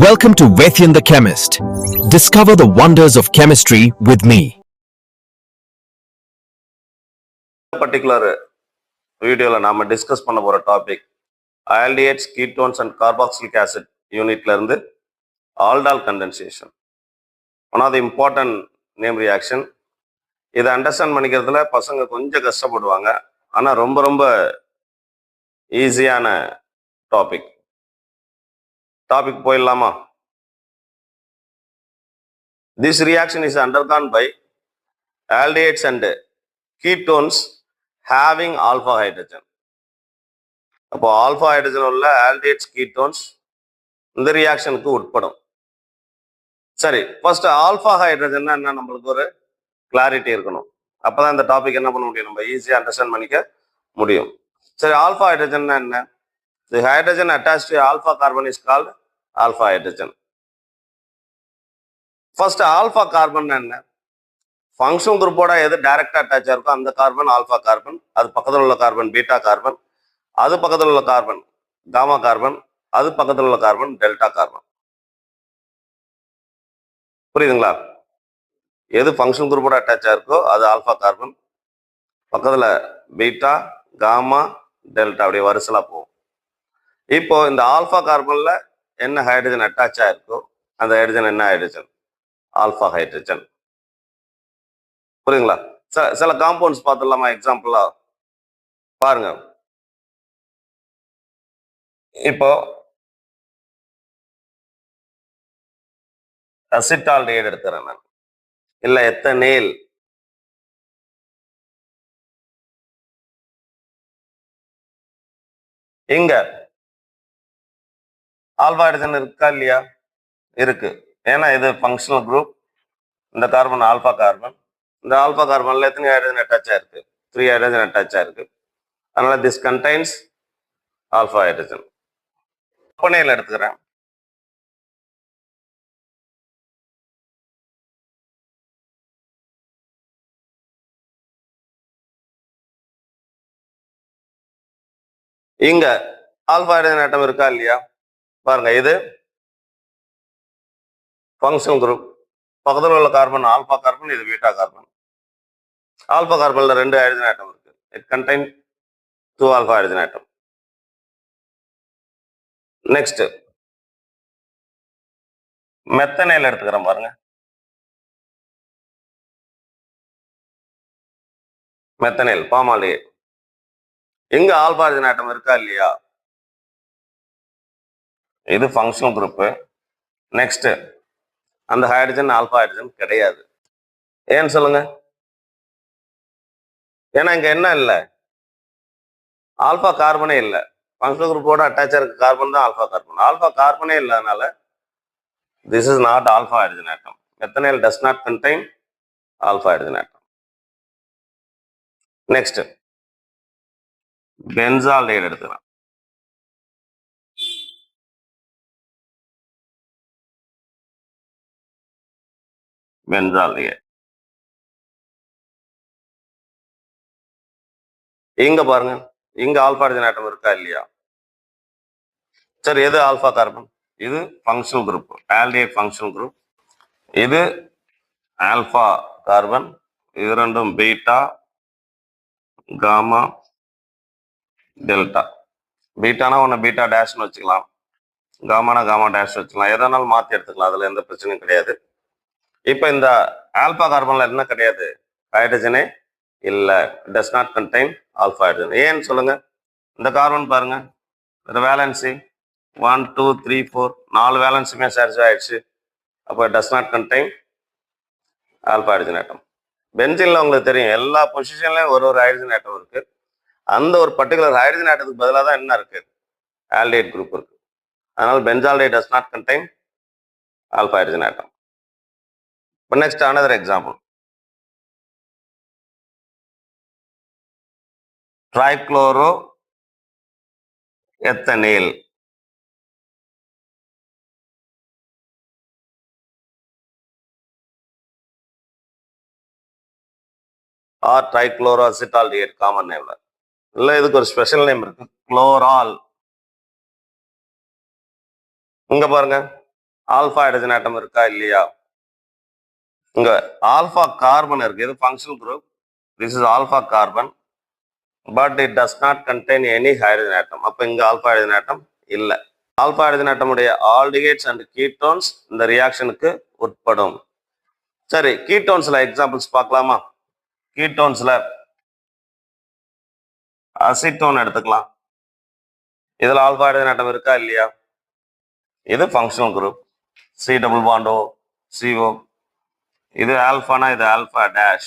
Welcome to Vaithyan the Chemist. Discover the wonders of chemistry with me. Particular வீடியோவில் நாம் discuss பண்ண போகிற topic aldehydes, ketones and carboxylic acid யூனிட்ல இருந்து aldol condensation. One of the important name reaction. இதை understand பண்ணிக்கிறதுல பசங்க கொஞ்சம் கஷ்டப்படுவாங்க, ஆனால் ரொம்ப ரொம்ப ஈஸியான டாபிக். போயிடலாமா? This reaction is undergone by aldehydes and ketones having alpha hydrogen. அப்போ ஆல்ஃபா ஹைட்ரஜன் உள்ள ஆல்டிஹைட்ஸ், கீட்டோன்ஸ் இந்த ரியாக்ஷனுக்கு உட்படும். சரி, ஃபர்ஸ்ட் ஆல்ஃபா ஹைட்ரஜன்னா என்ன, நம்மளுக்கு ஒரு கிளாரிட்டி இருக்கணும். அப்பதான் இந்த டாபிக் என்ன பண்ண முடியும், நம்ம ஈஸியாக அண்டர்ஸ்டாண்ட் பண்ணிக்க முடியும். சரி, ஆல்ஃபா ஹைட்ரஜன்னா என்ன? The hydrogen attach to alpha carbon is called alpha hydrogen. First alpha carbon என்ன? ஃபங்க்ஷன் குரூப்போட எது டைரக்டா அட்டாச் இருக்கோ அந்த கார்பன் ஆல்ஃபா கார்பன், அது பக்கத்தில் உள்ள கார்பன் பீட்டா கார்பன், அது பக்கத்தில் உள்ள கார்பன் காமா கார்பன், அது பக்கத்தில் உள்ள கார்பன் டெல்டா கார்பன். புரியுதுங்களா? எது ஃபங்க்ஷன் குரூப்போட அட்டாச் இருக்கோ அது ஆல்ஃபா கார்பன், பக்கத்தில் பீட்டா, காமா, டெல்டா, அப்படியே வரிசலா போகும். இப்போ இந்த ஆல்ஃபா கார்பன்ல என்ன ஹைட்ரஜன் அட்டாச் ஆயிருக்கோ அந்த ஹைட்ரஜன் என்ன ஹைட்ரஜன்? Alpha hydrogen. புரியுங்களா? சில காம்பவுண்ட்ஸ் பார்த்துடலாமா? எக்ஸாம்பிளா பாருங்க. இப்போ அசிட்டால்டிஹைடு எடுத்துறேன் நான், இல்ல எத்தனைல். இங்க ஆல்ஃபா ஹைட்ரஜன் இருக்கா இல்லையா? இருக்கு. ஏன்னா இது ஃபங்க்ஷனல் குரூப். இந்த கார்பன் ஆல்ஃபா கார்பன். இந்த ஆல்ஃபா கார்பன்ல எத்தனை ஹைட்ரஜன் அட்டாச் ஆயிருக்கு? 3 ஹைட்ரஜன் அட்டாச் ஆயிருக்கு. அதனால திஸ் கண்டைன்ஸ் ஆல்ஃபா ஹைட்ரஜன். புனையில் எடுத்துக்கிறேன். இங்க ஆல்ஃபா ஹைட்ரஜன் ஆட்டம் இருக்கா இல்லையா? பாருங்க, இது ஃபங்க்ஷனல் குரூப். பக்கத்தில் உள்ள கார்பன் ஆல்ஃபா கார்பன், இது பீட்டா கார்பன். ஆல்ஃபா கார்பன்ல 2 ஹைட்ரஜன் ஆட்டம் இருக்கு. It contain 2 alpha hydrogen atom. Next methanal எடுத்துக்கிறேன். பாருங்க, மெத்தனைல் பாமால்டிஹைடு. இங்க ஆல்ஃபா ஹைட்ரஜன் ஆட்டம் இருக்கா இல்லையா? இது ஃபங்க்ஷனல் குரூப். நெக்ஸ்ட் அந்த ஹைட்ரஜன் ஆல்ஃபா ஹைட்ரஜன் கிடையாது. ஏன்னு சொல்லுங்க? ஏன்னா இங்க என்ன இல்லை, ஆல்ஃபா கார்பனே இல்லை. ஃபங்க்ஷனல் குரூப்போட அட்டாச் இருக்க கார்பன் தான் ஆல்ஃபா கார்பன். ஆல்ஃபா கார்பனே இல்லாதனால this is not alpha hydrogen atom. Methanal does not contain alpha hydrogen atom. Next benzaldehyde எடுத்துக்கலாம். பென்சால்டிஹைடு இங்க பாருங்க, இங்க ஆல்ஃபா ஹைட்ரஜன் ஆட்டம் இருக்கா இல்லையா? சரி, எது ஆல்ஃபா கார்பன்? இது functional group, aldehyde functional group. இது ஆல்ஃபா கார்பன். இது ரெண்டும் பீட்டா, காமா, டெல்டா. பீட்டானா ஒன்று பீட்டா டேஷ்னு வச்சுக்கலாம், காமானா காமா டேஷ் வச்சுக்கலாம், எதனாலும் மாற்றி எடுத்துக்கலாம், அதில் எந்த பிரச்சனையும் கிடையாது. இப்போ இந்த ஆல்ஃபா கார்பன்ல என்ன கிடையாது? ஹைட்ரஜனே இல்லை. டஸ் நாட் கண்டைன் ஆல்ஃபா ஹைட்ரஜன். ஏன்னு சொல்லுங்க? இந்த கார்பன் பாருங்க, இந்த வேலன்சி 1 2 3 4 4 வேலன்ஸுமே சாட்டிஸ்ஃபை ஆயிடுச்சு. அப்போ does not contain alpha hydrogen atom. பென்சின்ல உங்களுக்கு தெரியும், எல்லா பொசிஷன்லயும் ஒரு ஹைட்ரஜன் ஆட்டம் இருக்கு. அந்த ஒரு பர்டிகுலர் ஹைட்ரஜன் ஆட்டத்துக்கு பதிலாக தான் என்ன இருக்கு? ஆல்டிஹைட் குரூப் இருக்கு. அதனால benzaldehyde does not contain alpha hydrogen atom. இப்போ next another example. Trichloro ethanal. Or trichloro acetaldehyde common நேம்ல. இல்லை, இதுக்கு ஒரு ஸ்பெஷல் நேம் இருக்கு, குளோரால். இங்க பாருங்க, ஆல்பா ஹைட்ரஜன் ஆட்டம் இருக்கா இல்லையா? இங்க ஆல்பா கார்பன் இருக்கு. இது functional group. This is alpha carbon, but it does not contain any hydrogen atom. அப்ப இங்க ஆல்பா ஹைட்ரஜன் ஆட்டம் இல்ல. ஆல்பா ஹைட்ரஜன் ஆட்டமுடைய ஆல்டிஹைட்ஸ் அண்ட் கீட்டோன்ஸ் இந்த ரியாக்ஷனுக்கு உட்படும். சரி, கீட்டோன்ஸ்ல எக்ஸாம்பிள்ஸ் பார்க்கலாமா? கீட்டோன்ஸ்ல அசிட்டோன் எடுத்துக்கலாம். இதுல ஆல்பா ஹைட்ரஜன் ஆட்டம் இருக்கா இல்லையா? இது functional group. C double bond O, CO. இது ஆல்பானா, இது alpha dash.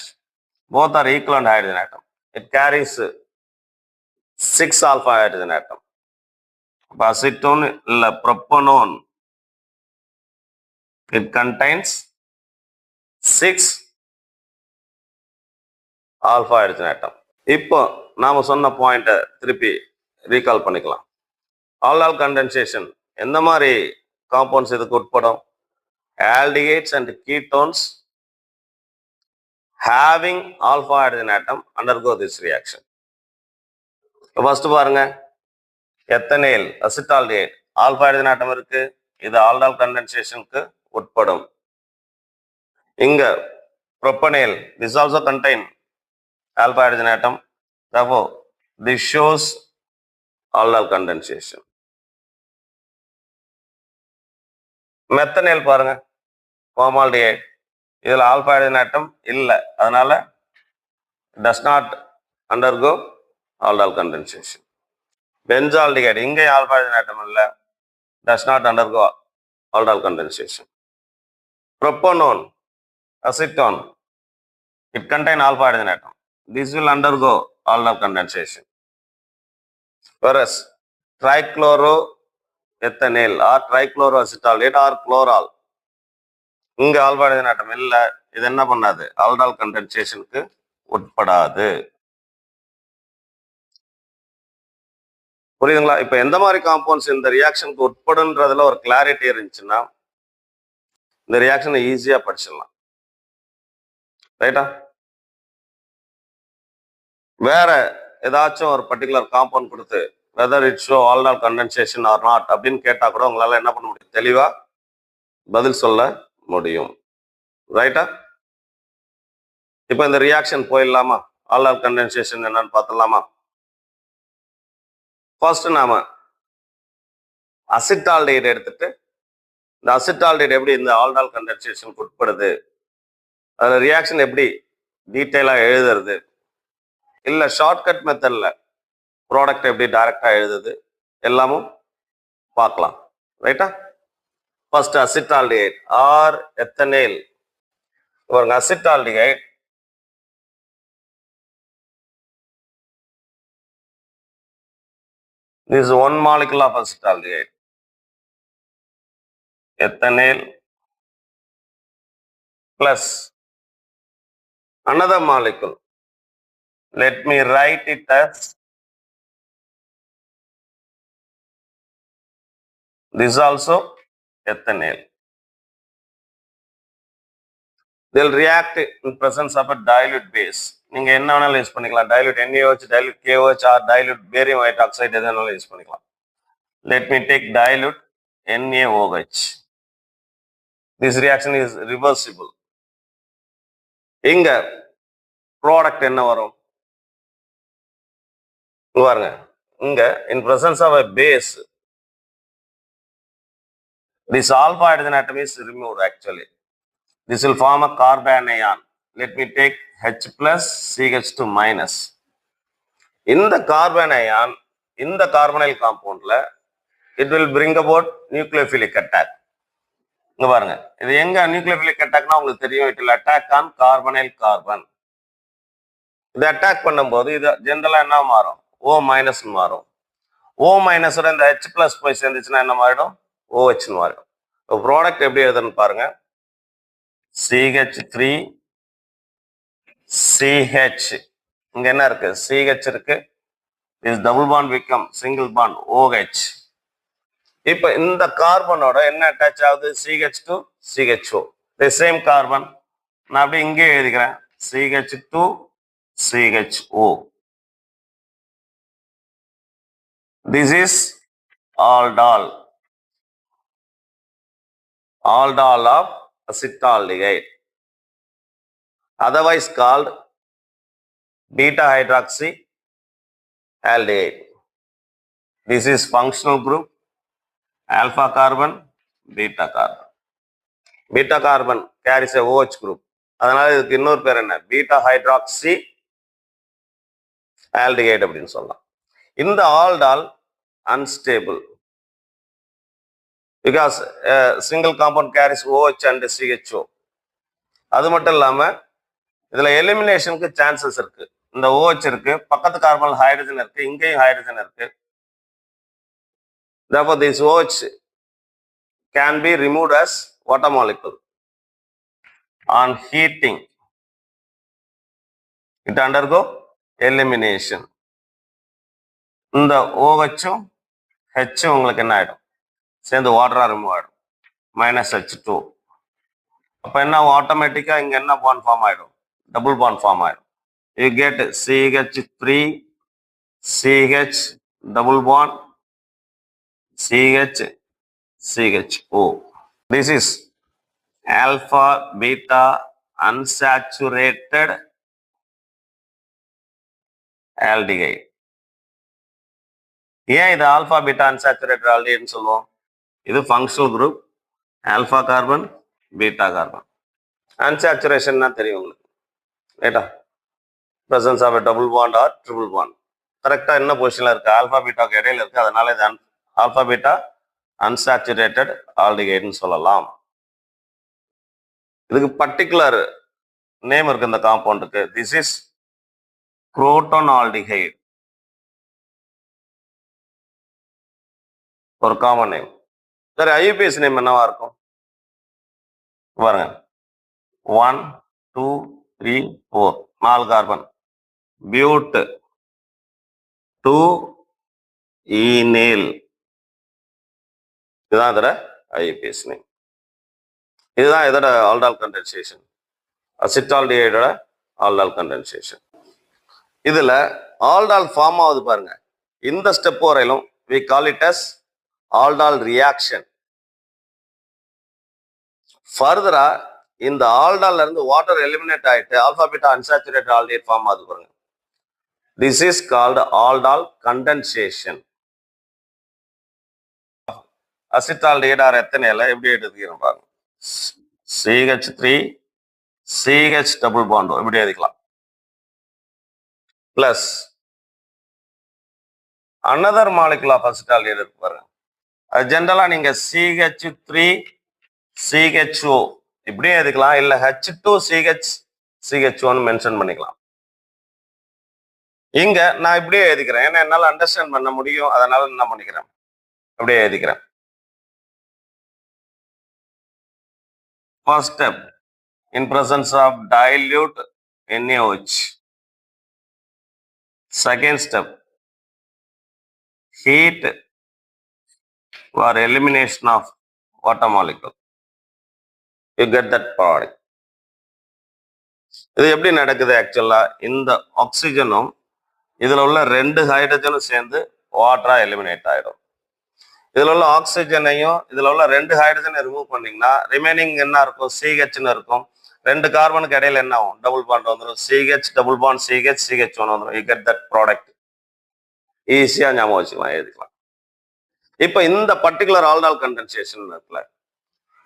Both are equivalent hydrogen atom. It carries 6 alpha hydrogen atom. Acetone இல்ல propanone, it contains 6 alpha hydrogen atom. இப்போ நாம சொன்ன பாயிண்ட திருப்பி ரீகால் பண்ணிக்கலாம். ஆல்டால் கண்டென்சேஷன் எந்த மாதிரி காம்பவுண்ட்ஸ் இதுக்கு உட்படும்? Aldehydes and ketones having alpha hydrogen atom undergo this reaction. First பாருங்க, எத்தனைல் அசிட்டால்டிஹைட் ஆல்பா ஹைட்ரஜன் ஆட்டம் இருக்கு. இது ஆல்டால் கண்டென்சேஷனுக்கு உட்படும். இங்க ப்ரோப்பனைல், this also contain alpha hydrogen atom. Therefore, this shows aldol condensation. மெத்தனைல் பாருங்க, ஃபார்மால்டிஹைட். இதுல ஆல்பா ஹைட்ரஜன் ஆட்டம் இல்ல, அதனால does not undergo aldol condensation. Benzaldehyde, இங்க ஆல்பா ஹைட்ரஜன் ஆட்டம் இல்ல, does not undergo aldol condensation. Propanone, acetone, it contain alpha hydrogen atom. This will undergo aldol condensation. Whereas trichloroethanol or trichloroacetaldehyde or chloral, இங்க alpha hydrogen atom இல்ல, இது என்ன பண்ணாது? Aldol கண்டென்சேஷனுக்கு உட்படாது. புரியுதுங்களா? இப்ப எந்த மாதிரி காம்பவுண்ட்ஸ் இந்த ரியாக்ஷனுக்கு உட்படுன்றதுல ஒரு கிளாரிட்டி இருந்துச்சுன்னா இந்த ரியாக்ஷனை ஈஸியா படிச்சிடலாம். ரைட்டா? வேற ஏதாச்சும் ஒரு பர்டிகுலர் காம்பவுண்ட் கொடுத்து whether it show aldol condensation or not அப்படின்னு கேட்டா கூட உங்களால என்ன பண்ண முடியும்? தெளிவா பதில் சொல்ல முடியும். ரைட்டா? இப்ப இந்த ரியாக்ஷன் போயிடலாமா? ஆல்டால் கண்டென்சேஷன் என்னன்னு பார்த்துடலாமா? ஃபர்ஸ்ட் நாம அசிட்டால்டிஹைட் எடுத்துட்டு இந்த அசிட்டால்டிஹைட் எப்படி இந்த ஆல்டால் கண்டென்சேஷனுக்கு உட்படுது, அதுல ரியாக்ஷன் எப்படி டீட்டெயிலா எழுதுறது, இல்ல ஷார்ட்கட் மெத்தட்ல ப்ராடக்ட் எப்படி டைரக்டா எழுதுது, எல்லாமும் பார்க்கலாம். ரைட்டா? First acetaldehyde or ethanal. பாருங்க, acetaldehyde this is one molecule of acetaldehyde. Ethanol plus another molecule. Let me write it as this also ethanol. They'll react in presence of a dilute base. நீங்க என்ன வேணாலும் use பண்ணிக்கலாம். dilute NaOH, dilute KOH or dilute barium hydroxide எது வேணாலும் use பண்ணிக்கலாம். Let me take dilute NaOH. This reaction is reversible. இங்க product என்ன வரும் பாருங்க. இங்க in presence of a base, this alpha hydrogen atom is removed actually. This will form a carbanion. Let me take H plus CH2 minus. இந்த carbanion இந்த carbonyl compoundல it will bring about nucleophilic attack. இங்க பாருங்க, இது எங்க nucleophilic attackனா உங்களுக்கு தெரியும். it will attack on carbonyl carbon. இது attack பண்ணும்போது இது ஜெனரலா என்ன மாறும்? O minus மாறும். O minus ஓட இந்த H plus போய் சேர்ந்துச்சுன்னா என்ன மாறிடும்? OH மாறிடும். ப்ராடக்ட் எப்படி எழுதுன்னு பாருங்க. CH3 CH, இங்க என்ன இருக்கு? CH இருக்கு. this double bond become single bond OH. இப்ப இந்த கார்பனோட என்ன அட்டாச் ஆகுது? CH2 CHO, the same carbon. நான் அப்படியே இங்கே எழுதிக்கிறேன், CH2 CHO. this is aldol. aldol of acetaldehyde, otherwise called beta hydroxy aldehyde. This is functional group, alpha carbon, beta carbon. Beta carbon carries a OH group. அதனால இதுக்கு இன்னொரு பேர் என்ன, beta hydroxy aldehyde அப்படின்னு சொல்லலாம். இந்த aldol unstable because single compound carries OH and CHO. அது மட்டும் இல்லாம இதுல எலிமினேஷனுக்கு சான்சஸ் இருக்கு. இந்த OH இருக்கு, பக்கத்து கார்பன் ஹைட்ரஜன் இருக்கு, இங்கேயும் ஹைட்ரஜன் இருக்கு. Therefore, this OH can be removed as water molecule. On heating, it undergo elimination. இந்த OHம் H உங்களுக்கு என்ன ஆயிடும், சேர்ந்து வாட்டரா ரிமூவ் ஆயிடும், -H2. அப்ப என்ன ஆட்டோமேட்டிக்கா இங்க என்ன பாண்ட் ஃபார்ம் ஆயிடும், டபுள் பாண்ட் ஃபார்ம் ஆயிடும். You get CH3 CH double bond CH CHO. This is alpha beta unsaturated aldehyde. ஏன் இது ஆல்பா பீட்டா அன்சாச்சுரேட்டட் ஆல்டிஹைடுன்னு சொல்லுவோம்? இது functional group, alpha carbon, beta carbon. அன்சாச்சுரேஷன்னா தெரியும் உங்களுக்கு, ரைட்டா? Presence of double bond or triple bond. கரெக்டாக என்ன பொசிஷனில் இருக்கு, ஆல்பா பீட்டாவுக்கு இடையில இருக்கு. அதனால இது ஆல்பா பீட்டா அன்சாச்சுரேட்டட் ஆல்டிஹைடுன்னு சொல்லலாம். இதுக்கு பர்டிகுலர் நேம் இருக்கு இந்த காம்பவுண்டுக்கு. திஸ் இஸ் குரோட்டான் ஆல்டிஹைடு, ஒரு காமன் நேம். சரி, ஐயூபிஎஸ் நேம் என்னவா இருக்கும் பாருங்க. 1 2 3 4 4 கார்பன், பியூட் 2 ஈனேல். இதுதான் இதோட ஐயூபிஎஸ் நேம். இதுதான் இதோட ஆல்டால் கண்டென்சேஷன், அசிட்டால்டிஹைடோட ஆல்டால் கண்டென்சேஷன். இதுல ஆல்டால் ஃபார்ம் ஆகுது பாருங்க. இந்த ஸ்டெப் வரையிலும் we call it as aldol reaction. ஃபர்தரா இந்த ஆல்டால்ல இருந்து வாட்டர் எலிமினேட் ஆயிட்டு alpha beta unsaturated aldehyde form ஆகுது பாருங்க. This is called aldol condensation. Acetaldehyde or எத்தனைல எப்படி எடுத்துக்கிறோம் பாருங்க. CH3 CH டபுள் பாண்ட் எப்படி எழுதிக்கலாம், plus another molecule of acetaldehyde இருக்கு பாருங்க. அது ஜென்ரலா நீங்க CH3 CHO இப்படியே எழுதிக்கலாம், இல்ல H2CH CHO மென்ஷன் பண்ணிக்கலாம். இங்க நான் இப்படியே எழுதிக்கிறேன், ஏன்னா என்னால அண்டர்ஸ்டாண்ட் பண்ண முடியும், அதனால என்ன பண்ணிக்கிறேன், அப்படியே எழுதிக்கிறேன். First step, in presence of dilute NaOH. Second step, heat for elimination of water molecule. You get that product. இது எப்படி நடக்குது ஆக்சுவலா, இந்த ஆக்சிஜனும் இதுல உள்ள 2 ஹைட்ரஜனும் சேர்ந்து வாட்டரா எலிமினேட் ஆயிடும். இதுல உள்ள ஆக்சிஜனையும் இதுல உள்ள 2 ஹைட்ரஜனை ரிமூவ் பண்ணீங்கன்னா ரிமைனிங் என்ன இருக்கும், CHன்னு இருக்கும். 2 கார்பனுக்கு இடையில என்ன ஆகும், டபுள் பாண்ட் வந்துடும். CH டபுள் பாண்ட் CH வந்துடும். You get that product. ஈஸியா ஞாபகம் வச்சுக்கலாம், எழுதிக்கலாம். இப்ப இந்த பர்டிகுலர் ஆல்டால் கண்டென்சேஷன் இருக்குல்ல,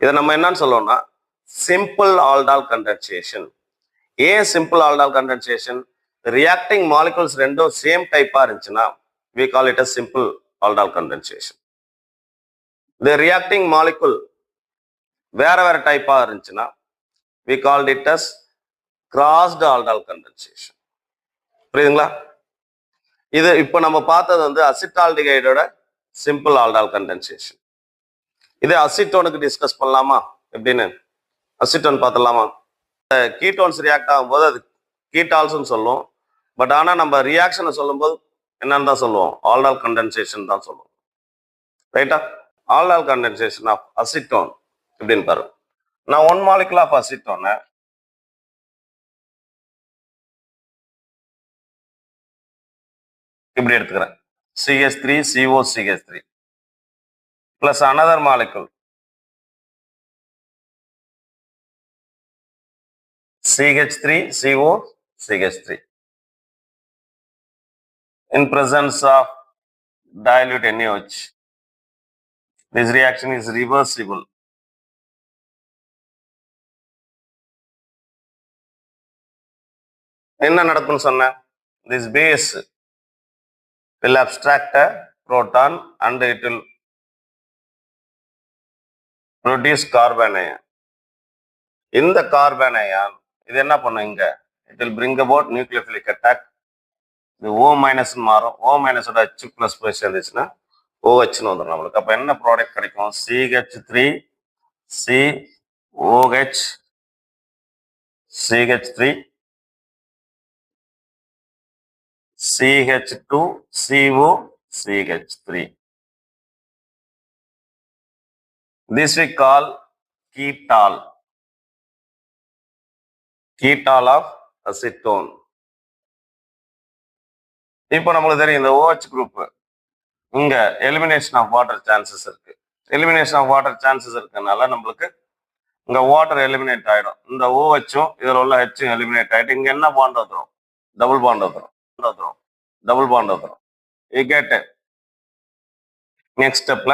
இதை நம்ம என்னன்னு சொல்லுவோம்னா சிம்பிள் ஆல்டால் கண்டென்சேஷன். ஏன் simple aldol condensation? Reacting molecules ரெண்டும் சேம் டைப்பா இருந்துச்சுன்னா we call it as simple aldol condensation. The reacting molecule வேற வேற டைப்பா இருந்துச்சுன்னா we called it as crossed aldol condensation. புரியுதுங்களா? இது இப்ப நம்ம பார்த்தது வந்து அசிட்டால்டிஹைடோட சிம்பிள் ஆல்டால் கண்டென்சேஷன். இதே அசிட்டோனுக்கு டிஸ்கஸ் பண்ணலாமா எப்படின்னு? அசிட்டோன் பார்த்துடலாமா? கீட்டோன்ஸ் ரியாக்ட் ஆகும்போது அது கீட்டால்ஸ்ன்னு சொல்லுவோம். பட் ஆனா நம்ம ரியாக்ஷனை சொல்லும்போது என்னன்னு தான் சொல்லுவோம், ஆல்டால் கண்டென்சேஷன் தான் சொல்லுவோம். ரைட்டா? ஆல்டால் கண்டென்சேஷன் ஆஃப் அசிட்டோன் எப்படின்னு பாரு. நான் 1 molecule ஆஃப் அசிட்டோனை இப்படி எடுத்துக்கிறேன். CH3CO CH3 plus another molecule CH3, CO, CH3. In presence of dilute NaOH, this reaction is reversible. என்ன நடக்கும்னு சொன்ன? This base will abstract a proton and it will produce carbon ion. இந்த carbon ion இது என்ன பண்ணும் இங்க? It will bring about nucleophilic attack. இது O minus மாறும். O minus ஓட H plus போய் சேர்ந்துச்சுன்னா OH னு வந்துடும் நம்மளுக்கு. அப்ப என்ன ப்ராடக்ட் கிடைக்கும்? CH3 COH CH3 CH2 CO CH3. This we call ketol. Ketol of acetone. இப்போ நம்மளுக்கு தெரியும் இந்த OH குரூப் இங்க எலிமினேஷன் ஆஃப் வாட்டர் சான்சஸ் இருக்கு. எலிமினேஷன் ஆஃப் வாட்டர் சான்சஸ் இருக்கனால நம்மளுக்கு இங்க வாட்டர் எலிமினேட் ஆயிடும். இந்த OHம் இதுல உள்ள Hம் எலிமினேட் ஆயிட்டு இங்க என்ன பாண்ட் வந்துடும்? டபுள் பாண்ட் வந்துடும். டபுள் பாண்ட் வந்துடும். You get it? Next stepல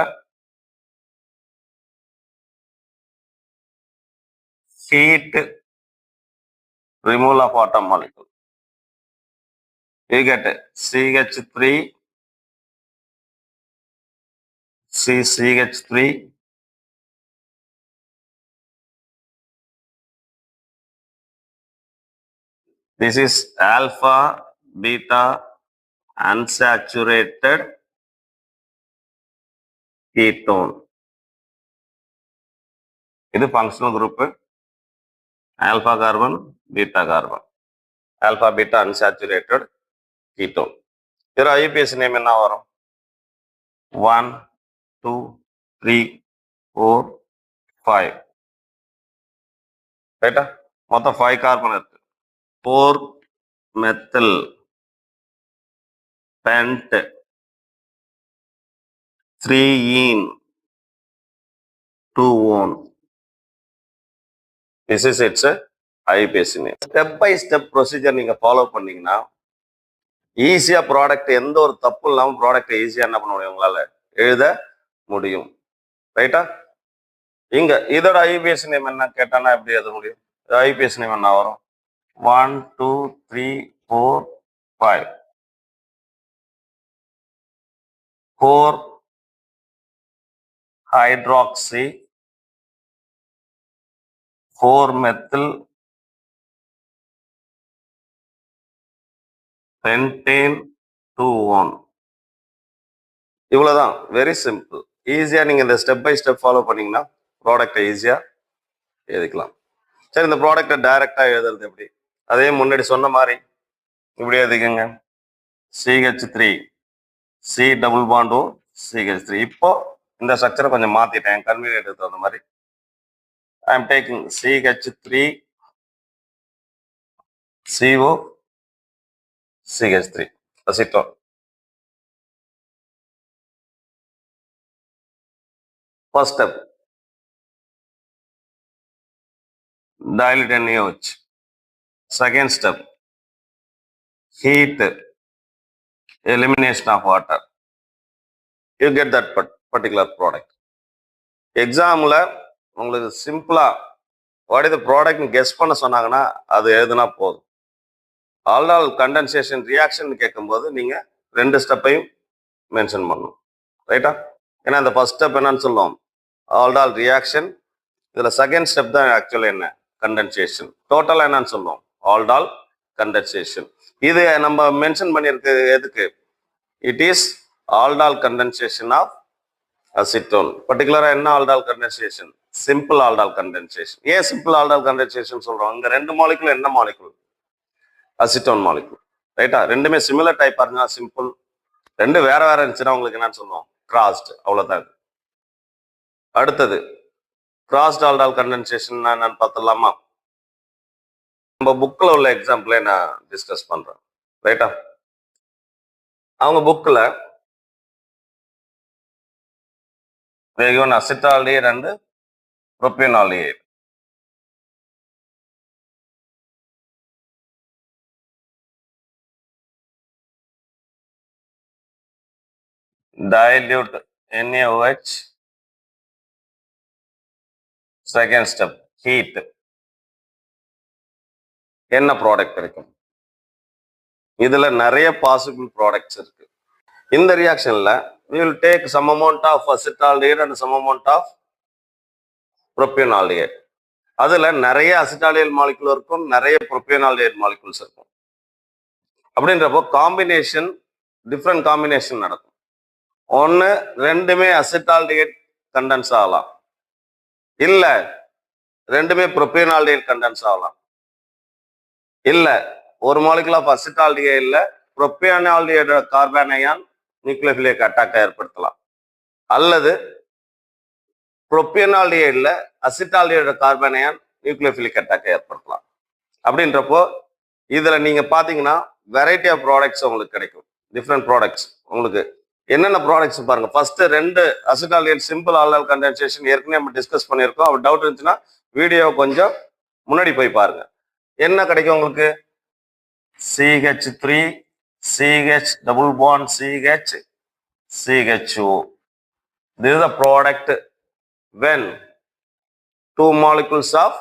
heat removal of atom molecule. You get it? CH3 CH3 this is alpha beta unsaturated ketone. இது functional group alpha carbon beta carbon alpha beta unsaturated ketone. இதோட IUPAC name என்ன வரும்? 1 2 3 4 5 ரைட்டா? மொத்தம் 5 carbon இருக்கு. 4 methyl pent 3-ene 2-one. This is its IUPAC name. Step by step procedure நீங்க follow பண்ணீங்கன்னா ஈஸியா ப்ராடக்ட் எந்த ஒரு தப்பு இல்லாம ப்ராடக்ட் ஈஸியா என்ன பண்ண முடியும் உங்களால எழுத முடியும். ரைட்டா? இங்க இதோட IUPAC நேம் என்ன கேட்டானா எப்படி எழுத முடியும்? IUPAC நேம் என்ன வரும்? 1 2 3 4 5 4 hydroxy 4 methyl pentane 2-one. இவ்வளவுதான். Very simple. ஈஸியா நீங்க இந்த ஸ்டெப் பை ஸ்டெப் ஃபாலோ பண்ணீங்கன்னா ப்ராடக்டை ஈஸியா எழுதிக்கலாம். சரி, இந்த ப்ராடக்டை டைரக்டா எழுதுறது எப்படி? அதே முன்னாடி சொன்ன மாதிரி இப்படி எழுதிக்கங்க. CH3 C double bond O CH3. இப்போ இந்த ஸ்ட்ரக்சரை கொஞ்சம் மாத்திட்டேன் கன்வீனியன்ட் தகுந்த மாதிரி. I am taking CH3 CO CH3 acetone. First step, dilute NaOH. Second step, heat, elimination of water. You get that particular product. எக்ஸாம்ல உங்களுக்கு சிம்பிளா what is the product guess பண்ண சொன்னாங்கன்னா அது எழுதுனா போதும். ஆல்டால் கண்டென்சேஷன் ரியாக்ஷன் கேட்கும்போது நீங்க 2 ஸ்டெப்பையும் மென்ஷன் பண்ணணும். ரைட்டா? ஏன்னா இந்த ஃபர்ஸ்ட் ஸ்டெப் என்னன்னு சொல்லுவோம் ஆல்டால் ரியாக்ஷன். இதுல செகண்ட் ஸ்டெப் தான் ஆக்சுவலா என்ன கண்டென்சேஷன். டோட்டலா என்னன்னு சொல்லுவோம் ஆல்டால் கண்டென்சேஷன். இது நம்ம மென்ஷன் பண்ணியிருக்கு எதுக்கு? It is aldol condensation of acetone. பர்டிகுலரா என்ன aldol condensation? Simple aldol condensation. ஏன் சிம்பிள் ஆல்டால் கண்டென்சேஷன் சொல்றோம்? இங்க 2 மாலிகுல் என்ன மாலிகுல்? Acetone molecule. ரைட்டா? ரெண்டுமே சிமிலர் டைப்பா இருந்தா சிம்பிள், 2 வேற வேற இருந்துச்சுன்னா உங்களுக்கு என்னன்னு சொல்லுவோம் கிராஸ்ட். அவ்வளவுதான். அடுத்தது கிராஸ்ட் ஆல்டால் கண்டென்சேஷன் என்னன்னு பார்த்துடலாமா? நம்ம புக்ல உள்ள எக்ஸாம்பிளே நான் டிஸ்கஸ் பண்றேன். ரைட்டா? அவங்க புக்ல acetaldehyde and propanaldehyde. dilute NaOH. Second step, heat. என்ன ப்ராடக்ட் கிடைக்கும்? இதுல நிறைய பாசிபிள் ப்ராடக்ட்ஸ் இருக்கு. இந்த ரியாக்ஷன்ல we will take some amount of acetaldehyde and some amount of propanaldehyde. அதுல நிறைய அசிட்டால்டிஹைட் மாலிகுல் இருக்கும், நிறைய புரோபியனால்டிஹைட் மாலிகுல்ஸ் இருக்கும். அப்படின்றப்போ காம்பினேஷன், டிஃப்ரெண்ட் காம்பினேஷன் நடக்கும். ஒன்று ரெண்டுமே அசிட்டால்டிஹைட் கண்டென்ஸ் ஆகலாம், இல்லை ரெண்டுமே புரோபியனால்டிஹைட் கண்டென்ஸ் ஆகலாம், இல்லை ஒரு மாலிகுல் ஆஃப் அசிட்டால்டிஹைட்ல புரோபியனால்டிஹைடோட கார்பன் அயான் நியூக்ளியோஃபிலிக் அட்டாக்கை ஏற்படுத்தலாம், அல்லது புரோபியனால்டிஹைட்ல அசிட்டால்டிஹைடோட கார்பன் அயான் நியூக்ளியோஃபிலிக் அட்டாக்கை ஏற்படுத்தலாம். அப்படின்றப்போ இதுல நீங்க பாத்தீங்கன்னா வெரைட்டி ஆஃப் ப்ராடக்ட்ஸ் உங்களுக்கு கிடைக்கும். டிஃப்ரெண்ட் ப்ராடக்ட்ஸ் உங்களுக்கு என்னென்ன ப்ராடக்ட்ஸ் பாருங்க. ஃபர்ஸ்ட் ரெண்டு அசிட்டால்டிஹைட் சிம்பிள் ஆல்டஹைட் கண்டென்சேஷன் ஏற்கனவே நம்ம டிஸ்கஸ் பண்ணியிருக்கோம். அப்படி டவுட் இருந்துச்சுன்னா வீடியோ கொஞ்சம் முன்னாடி போய் பாருங்க. என்ன கிடைக்கும் உங்களுக்கு? CH3 CH double bond CH CHO. This is the product when two molecules of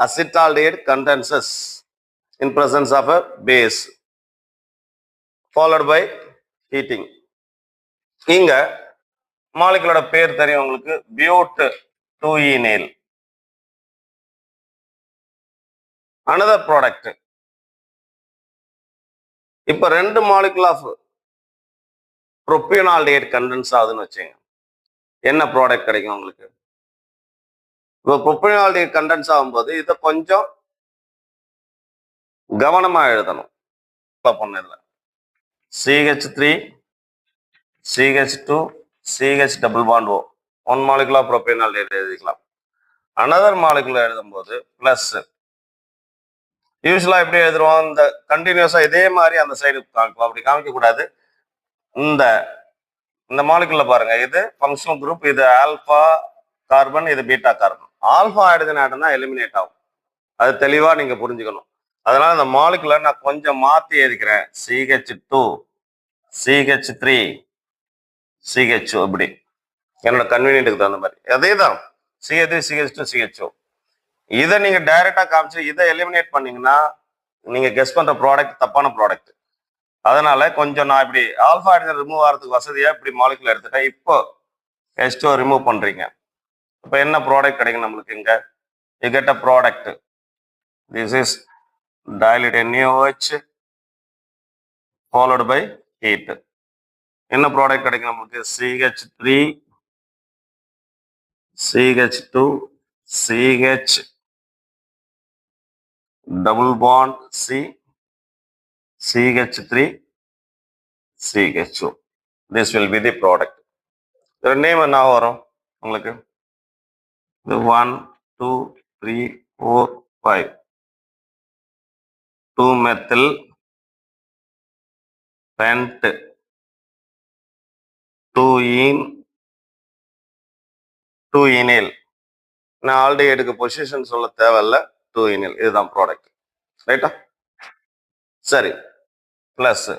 acetaldehyde condenses in presence of a base followed by heating. இங்க மாலிகுலோட பேர் தெரியும் உங்களுக்கு, பியூட்-2-ஈனைல். another product. இப்ப ரெண்டு மாலிகுல் ஆஃப் புரோபியனால்டிஹைட் கண்டென்ஸ் ஆகுதுன்னு வச்சுங்க, என்ன ப்ராடக்ட் கிடைக்கும் உங்களுக்கு? இப்போ புரோபியனால்டிஹைட் கண்டென்ஸ் ஆகும்போது இதை கொஞ்சம் கவனமா எழுதணும். பண்ணதுல CH3 CH2 CH double bond O, one molecule of propionaldehyde எழுதிக்கலாம். அனதர் மாலிகுல் எழுதும்போது பிளஸ். யூஸ்வலா எப்படி எழுதுறோம்? இந்த கண்டினியூஸா இதே மாதிரி அந்த சைடு காமிக்கும். அப்படி காமிக்க கூடாது. இந்த இந்த மாலிகுல்ல பாருங்க, இது ஃபங்க்ஷனல் குரூப், இது ஆல்பா கார்பன், இது பீட்டா கார்பன். ஆல்பா ஹைட்ரஜன் ஆட்டம்னா எலிமினேட் ஆகும். அது தெளிவா நீங்க புரிஞ்சுக்கணும். அதனால இந்த மாலிகுல நான் கொஞ்சம் மாத்தி எழுதிக்கிறேன். CH2 CH3 CHO. இப்படி என்னோட கன்வீனியன்ட்டுக்கு தகுந்த மாதிரி அதே தான் CH3 CH2 CHO. இதை நீங்க டைரக்டா காமிச்சு இதை எலிமினேட் பண்ணீங்கன்னா நீங்க கெஸ் பண்ற ப்ராடக்ட் தப்பான ப்ராடக்ட். அதனால கொஞ்சம் நான் இப்படி ஆல்பா ஹைட்ரஜன் ரிமூவ் ஆகிறதுக்கு வசதியா இப்படி மாலிகுல் எடுத்துட்டேன். இப்போ H2 ரிமூவ் பண்றீங்க. இப்போ என்ன ப்ராடக்ட் கிடைக்கும் நம்மளுக்கு? இங்க you get a product. This is dilute NaOH followed by heat. என்ன ப்ராடக்ட் கிடைக்கும் நமக்கு? CH3 CH2 CH double bond C CH3 CHO. This will be the product. The name என்ன வரும் உங்களுக்கு? 1 2 3 4 5 2-methyl pent 2-ஈனைல். நான் ஆல்டிஹைடுக்கு பொசிஷன் சொல்ல தேவையில்ல, 2-ஈனைல். இதுதான் ப்ராடக்ட், ரைட்டா? சரி, பிளஸ்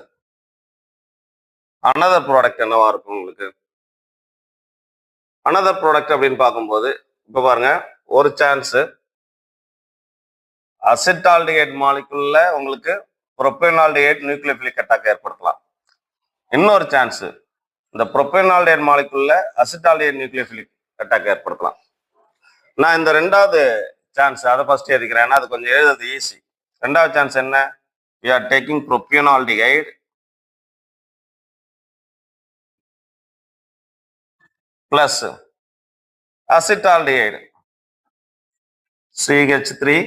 அனதர் ப்ராடக்ட் என்னவா இருக்கும் உங்களுக்கு? அனதர் ப்ராடக்ட் அப்படின்னு பார்க்கும்போது இப்ப பாருங்க, ஒரு சான்ஸ் அசிட்டால்டிஹைட் மாலிகுல்ல உங்களுக்கு புரோபியனால்டிஹைட் நியூக்ளியோஃபிலிக் அட்டாக் ஏற்படுத்தலாம். இன்னொரு சான்ஸ் இந்த புரோபியனால்டிஹைட் மாலிகுல்ல அசிட்டால்டிஹைட் நியூக்ளியோஃபிலிக் அட்டாக் ஏற்படுத்தலாம். நான் இந்த ரெண்டாவது சான்ஸ் அதை ஃபர்ஸ்ட் எழுதிக்கிறேன், ஏன்னா அது கொஞ்சம் எழுதுறது ஈஸி. ரெண்டாவது சான்ஸ் என்ன? we are taking propanaldehyde plus acetaldehyde CH3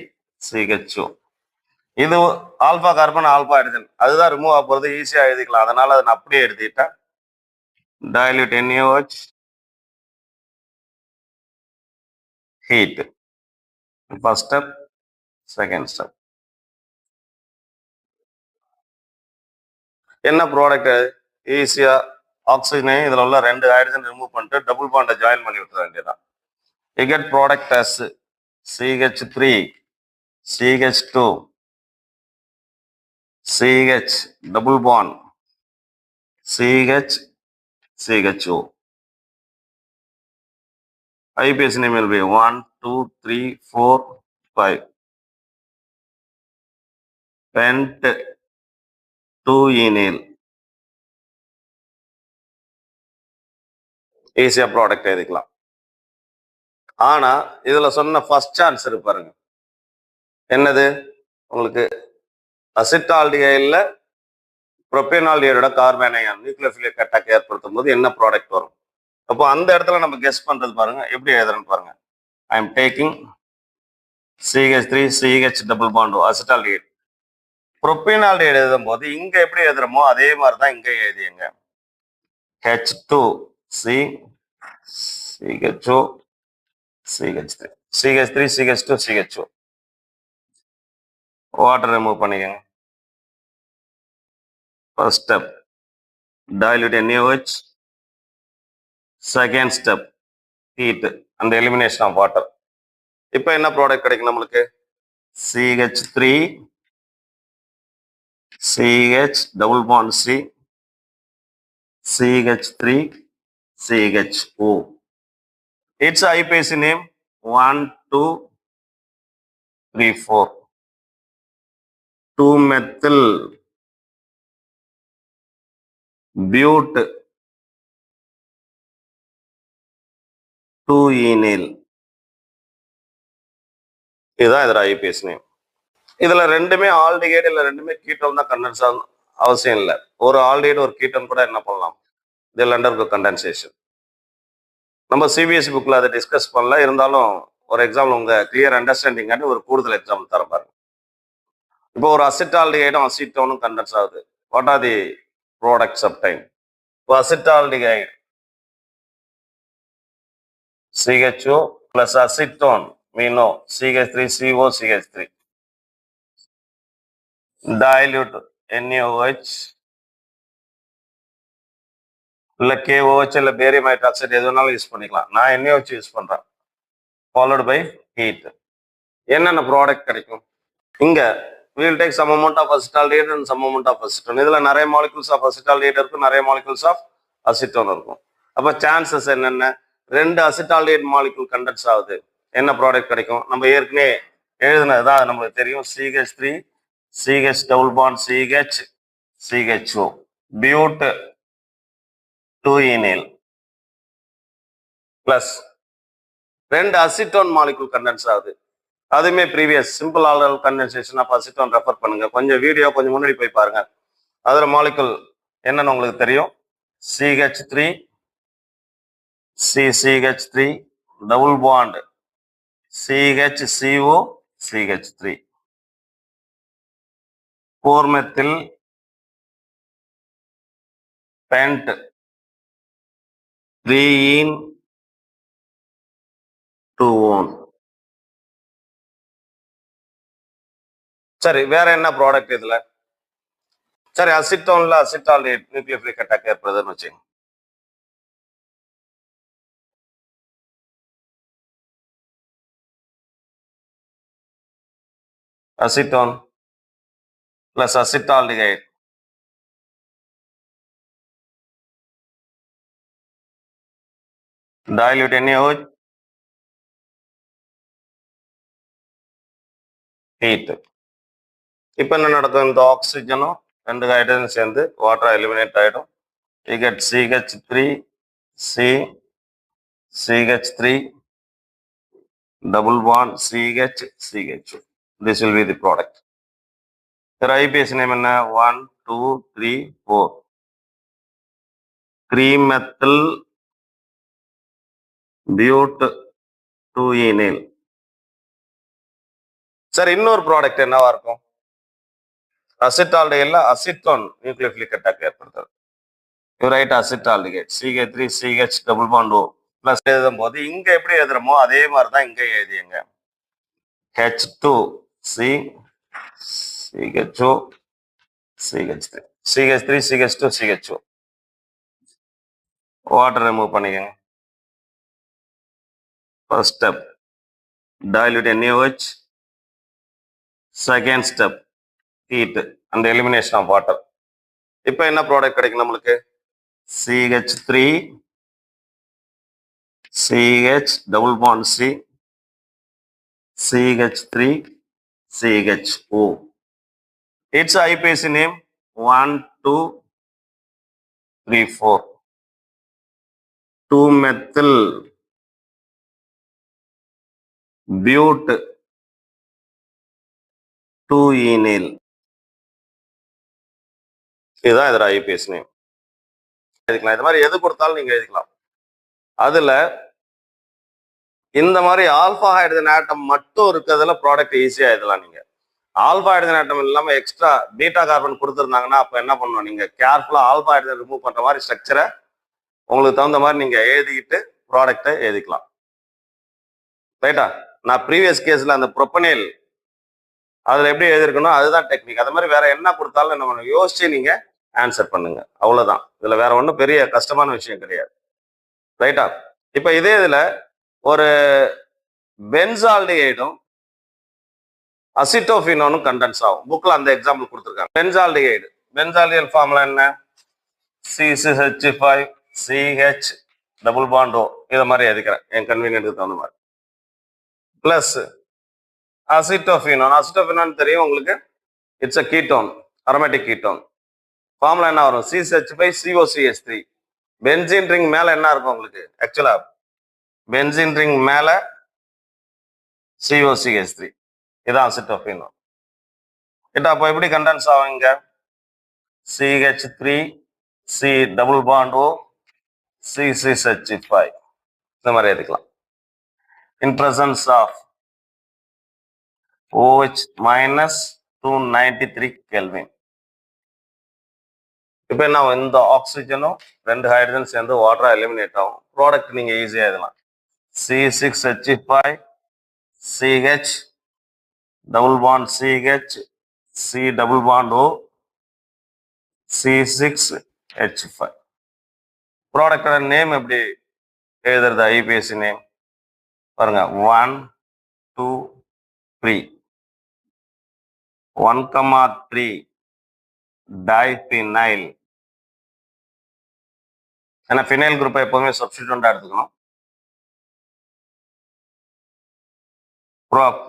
CHO. இது ஆல்பா கார்பன் ஆல்பா ஹைட்ரஜன், அதுதான் ரிமூவ் ஆக போறது, ஈஸியா எழுதிக்கலாம். அதனால அதை நான் அப்படியே எழுதிட்டேன். dilute NaOH, heat. First step, second step. என்ன ப்ராடக்ட்? ஈஸியா ஆக்சிஜனை இதுல உள்ள ரெண்டு ஹைட்ரஜன் ரிமூவ் பண்ணிட்டு டபுள் பாண்டை ஜாயின் பண்ணி விட்டுற வேண்டியதான். You get product as CH3 CH2 CH double bond CH CHO. IUPAC name will be 1, 2, 3, 4, 5. Pent 2-enyl. ஈஸியா ப்ராடக்ட் எழுதிக்கலாம். ஆனா இதுல சொன்ன ஃபர்ஸ்ட் சான்ஸ் இருக்கு பாருங்க. என்னது? உங்களுக்கு அசிட்டால்டிகைல்ல புரோபேனால்டிகைடோட கார்பன் அயான் நியூக்ளியோஃபிலிக் அட்டாக் ஏற்படுத்தும் போது என்ன ப்ராடக்ட் வரும்? அப்போ அந்த இடத்துல நம்ம கெஸ் பண்றது பாருங்க, எப்படி எழுதுறேன்னு பாருங்க. I am taking CH3 CH double bond acetaldehyde. Propanaldehyde எழுதும் போது இங்க எப்படி எழுதுறோமோ அதே மாதிரி தான் இங்க எழுதியங்க. H2C CHO CH3 CH3 CH2 CHO. Water remove பண்ணிக்கங்க. First step dilute NaOH. Second step heat அந்த எலிமினேஷன் ஆஃப் வாட்டர். இப்போ என்ன ப்ராடக்ட் கிடைக்கும் நம்மளுக்கு? CH3 CH double bond C CH3 CHO. Its IUPAC name 1, 2, 3, 4. 2-methyl bute 2-enyl. இதுதான் இதோட IUPAC name. இதுல ரெண்டுமே ஆல்டிகைடு இல்ல ரெண்டுமே கீட்டோன் தான் கண்டென்ஸ் ஆகணும் அவசியம் இல்லை. ஒரு ஆல்டிகைடு ஒரு கீட்டோன் கூட என்ன பண்ணலாம், இதில் அண்டர்கோ கண்டென்சேஷன். நம்ம சிபிஎஸ்சி புக்ல அதை டிஸ்கஸ் பண்ணல, இருந்தாலும் ஒரு எக்ஸாம்பிள் உங்க கிளியர் அண்டர்ஸ்டாண்டிங் ஒரு கூடுதல் எக்ஸாம்பிள் தர பாருங்க. இப்போ ஒரு அசிட்டால்டிகைடும் அசிட்டோனும் கண்டென்ஸ் ஆகுது. What are the products of time? இப்போ acetaldehyde CHO plus acetone, we know CH3CO CH3. Dilute NaOH இல்ல KOH இல்ல பேரியம் ஹைட்ராக்சைடு எது வேணாலும் யூஸ் பண்ணிக்கலாம். நான் NaOH யூஸ் பண்றேன். Followed by heat. என்னென்ன ப்ராடக்ட் கிடைக்கும்? இங்க we'll take some amount of acetaldehyde and some amount of acetone. இதுல நிறைய மாலிகுல்ஸ் ஆஃப் அசிட்டால்டிஹைட் இருக்கும், நிறைய மாலிகுல்ஸ் ஆஃப் அசிட்டோன் இருக்கும். அப்ப சான்சஸ் என்னென்ன? 2 அசிட்டால்டிஹைட் மாலிகுல் கண்டென்ஸ் ஆகுது. என்ன ப்ராடக்ட் கிடைக்கும்? நம்ம ஏற்கனவே எழுதுனதுதான், அது நம்மளுக்கு தெரியும். CH3 CH double bond CH CHO but 2-enyl plus 2 acetone molecule condense ஆகுது. அதுவுமே previous simple alcohol condensation of acetone refer பண்ணுங்க. கொஞ்சம் வீடியோ கொஞ்சம் முன்னாடி போய் பாருங்க. அதுல மாலிகுல் என்னன்னு உங்களுக்கு தெரியும். CH3 CCH3 double bond CHCO CH3 4-methyl pent 3-ene 2-one. சரி, வேற என்ன ப்ராடக்ட் இதுல? சரி, அசிட்டோன்ல அசிட்டால்டிஹைட் நியூக்ளியோஃபிலிக் அட்டாக் ஏற்படுதுன்னு வச்சுங்க. Acetone plus acetaldehyde dilute NaOH heat. இப்போ என்ன நடக்கும்? இந்த ஆக்சிஜனும் 2 ஹைட்ரஜன் சேர்ந்து வாட்டர் எலிமினேட் ஆயிடும். You get CH3 C CH3 double bond CH CHO. This will be the product. The IUPAC name என்ன? 1, 2, 3, 4. 3-methyl bute 2-enyl. சரி, இன்னொரு ப்ராடக்ட் என்னவா இருக்கும்? அசிட்டால்டிஹைட்ல அசிட்டோன் நியூக்ளியோஃபிலிக் அட்டாக் ஏற்படுத்துறது. You write acetaldehyde CH3 CH double bond O plus எழுதும் போது இங்க எப்படி எழுதுறோமோ அதே மாதிரி தான் இங்க எழுதியங்க. H2C CHO CH3 CH3 CH2 CHO. Water remove பண்ணிக்கங்க. First step dilute NaOH. Second step heat அந்த எலிமினேஷன் ஆஃப் வாட்டர். இப்போ என்ன ப்ராடக்ட் கிடைக்கும் நம்மளுக்கு? CH3 CH double bond C CH3 CHO. Its IUPAC name 1 2 3 4. 2-methyl but 2-enyl. இதுதான் இதோட IPS name. எழுதிக்கலாம். இது மாதிரி எது கொடுத்தாலும் நீங்க எழுதிக்கலாம். அதுல இந்த மாதிரி ஆல்பா ஹைட்ரஜன் ஆட்டம் மட்டும் இருக்கிறதுல ப்ராடக்ட் ஈஸியா எழுதலாம். நீங்க ஆல்பா ஹைட்ரஜன் ஆட்டம் இல்லாம எக்ஸ்ட்ரா பீட்டா கார்பன் கொடுத்துருந்தாங்கன்னா அப்ப என்ன பண்ணணும், நீங்க கேர்ஃபுல்லா ஆல்பா ஹைட்ரஜன் ரிமூவ் பண்ற மாதிரி ஸ்ட்ரக்சரை உங்களுக்கு தகுந்த மாதிரி நீங்க எழுதிக்கிட்டு ப்ராடக்டை எழுதிக்கலாம். ரைட்டா? நான் ப்ரீவியஸ் கேஸ்ல அந்த ப்ரொப்பனைல் அதுல எப்படி எழுதிருக்கணும் அதுதான் டெக்னிக். அது மாதிரி வேற என்ன கொடுத்தாலும் நம்ம யோசிச்சு நீங்க ஆன்சர் பண்ணுங்க. அவ்வளவுதான். இதுல வேற ஒன்றும் பெரிய கஷ்டமான விஷயம் கிடையாது. ரைட்டா? இப்ப இதே இதுல ஒரு பென்சால்டிஹைடும் அசிட்டோஃபினோனும் கண்டென்ஸ் ஆகும். புக்ல அந்த எக்ஸாம்பிள் கொடுத்துருக்காங்க. பென்சால்டிஹைடு, பென்சால்டிஹைடு ஃபார்முலா என்ன? CH5 CH double bond O. இதை மாதிரி எழுதிக்கிறேன் என் கன்வீனியன்ட்டுக்கு தகுந்த மாதிரி. பிளஸ் அசிட்டோஃபினோன், அசிட்டோஃபினோன் தெரியும் உங்களுக்கு, it's a ketone, aromatic ketone. Formula என்ன வரும்? CH5 COCH3. பென்சீன் ரிங் மேல என்ன இருக்கும் உங்களுக்கு? ஆக்சுவலா பென்சீன் ரிங் மேல COCH3. இதான் அசிட்டோஃபினோன். அப்போ எப்படி கண்டென்ஸ் ஆகும்? இங்க CH3 C double bond O CH5 இந்த மாதிரி எடுக்கலாம். In presence of OH minus 293 Kelvin. இப்போ என்ன, இந்த ஆக்சிஜனும் 2 ஹைட்ரஜன் சேர்ந்து வாட்டரா எலிமினேட் ஆகும். ப்ராடக்ட் நீங்க ஈஸியா எழுதலாம். C6H5 CH double bond CH C double bond O C6H5. ப்ராடக்டோட நேம் எப்படி எழுதுறது? ஐபிஎஸ்சி நேம் பாருங்க. 1 2 3 1,3 டைஃபினைல். ஏன்னா ஃபினைல் குரூப்பை எப்பவுமே சப்ஸ்டிட்யூண்டா எடுத்துக்கணும். ப்ராப்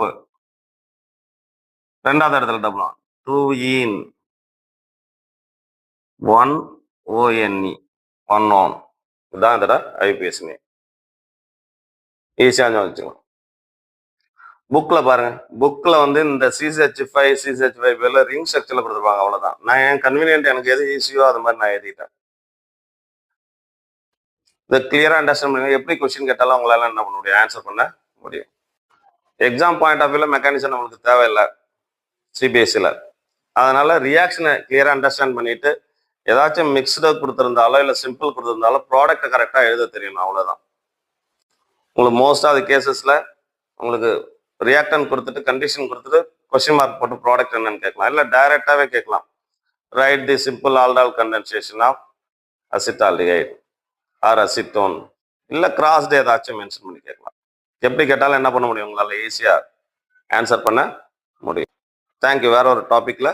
ரெண்டாவது இடத்துல டபுள் 2-ene 1-ONE 1-on. இதுதான் இதோட ஐபிஎஸ் நேம். ஈஸியாக வச்சுக்கலாம். புக்ல பாருங்க, புக்ல வந்து இந்த CH5 CH5 ரிங் ஸ்ட்ரக்சர்ல கொடுத்துருப்பாங்க. அவ்வளவுதான். நான் என் கன்வீனியன்ட் எனக்கு எது ஈஸியோ அது மாதிரி நான் எழுதிட்டேன். இதை கிளியரா அண்டர்ஸ்டாண்ட் பண்ணுங்க. எப்படி கொஸ்டின் கேட்டாலும் உங்களால என்ன பண்ண முடியும்? ஆன்சர் பண்ண முடியும். எக்ஸாம் பாயிண்ட் ஆஃப் வியூல மெக்கானிசம் நம்மளுக்கு தேவையில்லை சிபிஎஸ்சியில். அதனால ரியாக்ஷனை கிளியரா அண்டர்ஸ்டாண்ட் பண்ணிட்டு ஏதாச்சும் மிக்ஸ்டு கொடுத்துருந்தாலோ இல்லை சிம்பிள் கொடுத்துருந்தாலோ ப்ராடக்ட் கரெக்டாக எழுத தெரியணும். அவ்வளோதான். உங்களுக்கு மோஸ்ட் ஆஃப் கேசஸ்ல உங்களுக்கு ரியாக்டன் கொடுத்துட்டு கண்டிஷன் கொடுத்துட்டு கொஸ்டின் மார்க் போட்டு ப்ராடக்ட் என்னன்னு கேட்கலாம். இல்லை டைரக்டாவே கேட்கலாம். Write the simple aldol condensation of acetaldehyde or acetone, இல்லை கிராஸ்டு ஏதாச்சும் மென்ஷன் பண்ணி கேட்கலாம். எப்படி கேட்டாலும் என்ன பண்ண முடியும்? உங்களால ஈஸியா ஆன்சர் பண்ண முடியும். தேங்க்யூ. வேற ஒரு டாபிக்ல